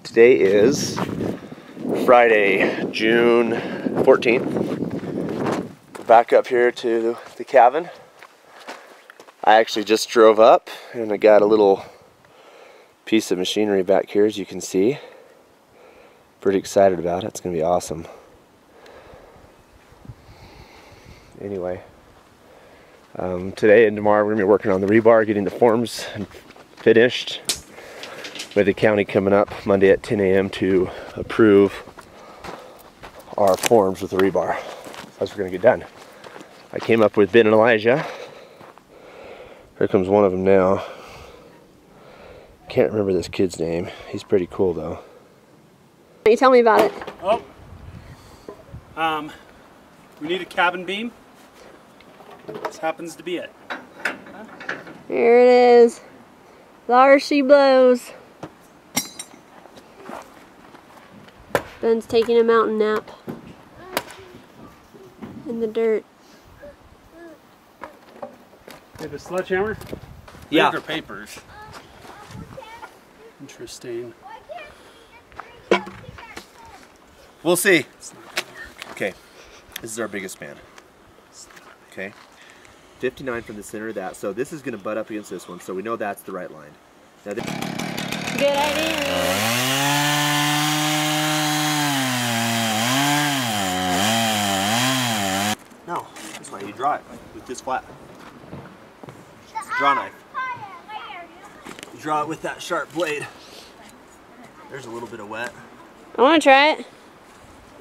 Today is Friday, June 14th. Back up here to the cabin. I actually just drove up and I got a little piece of machinery back here, as you can see. Pretty excited about it. It's going to be awesome. Anyway, today and tomorrow we're going to be working on the rebar, getting the forms finished. With the county coming up Monday at 10 a.m. to approve our forms with the rebar. That's what we're going to get done. I came up with Ben and Elijah. Here comes one of them now. Can't remember this kid's name. He's pretty cool though. Can you tell me about it? Oh, we need a cabin beam. This happens to be it. Here it is. There she blows. Ben's taking a mountain nap in the dirt. You have a sledgehammer? Yeah. These are papers. Interesting. We'll see. Okay, this is our biggest span. Okay, 59 from the center of that. So this is going to butt up against this one, so we know that's the right line. Now Good idea. No, that's why you draw it with this flat. It's a draw knife. You draw it with that sharp blade. There's a little bit of wet. I want to try it.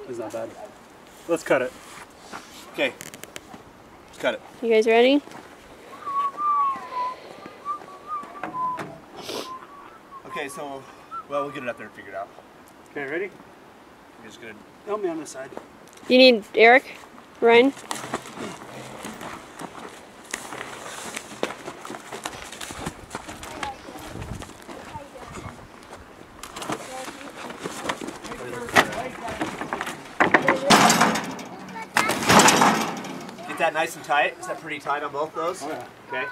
It's not bad. Let's cut it. Okay, let's cut it. You guys ready? Okay, so, well, we'll get it up there and figure it out. Okay, ready? You're just gonna Help me on this side. You need Eric? Ryan? get that nice and tight. Is that pretty tight on both those? Oh, yeah. Okay.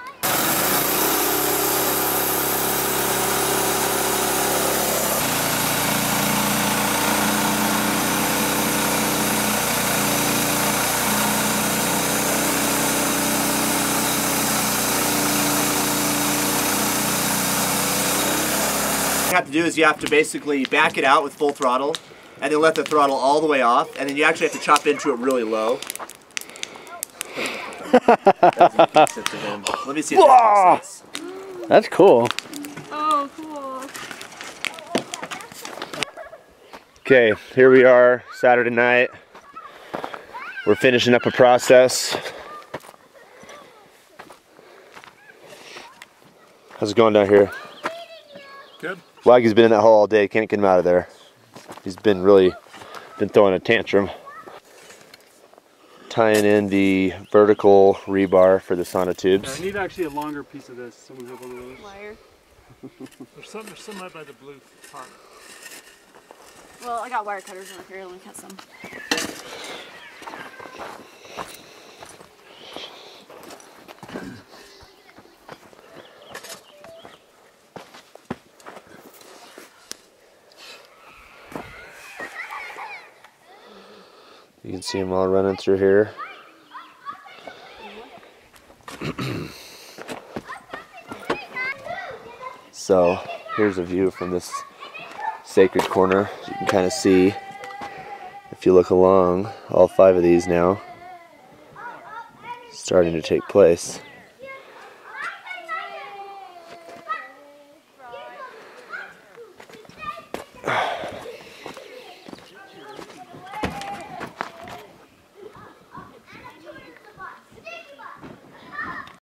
What you have to do is you have to basically back it out with full throttle and then let the throttle all the way off, and then you actually have to chop into it really low. Let me see if that makes sense. That's cool. Oh, cool. Okay, here we are, Saturday night. We're finishing up a process. How's it going down here? Good. Waggy's been in that hole all day, can't get him out of there. He's been throwing a tantrum. Tying in the vertical rebar for the sonotubes. Yeah, I need actually a longer piece of this. Someone have one of those. Wire. There's some right by the blue part. Well, I got wire cutters in here. Let me cut some. You can see them all running through here. So here's a view from this sacred corner. You can kind of see, if you look along, all 5 of these now starting to take place.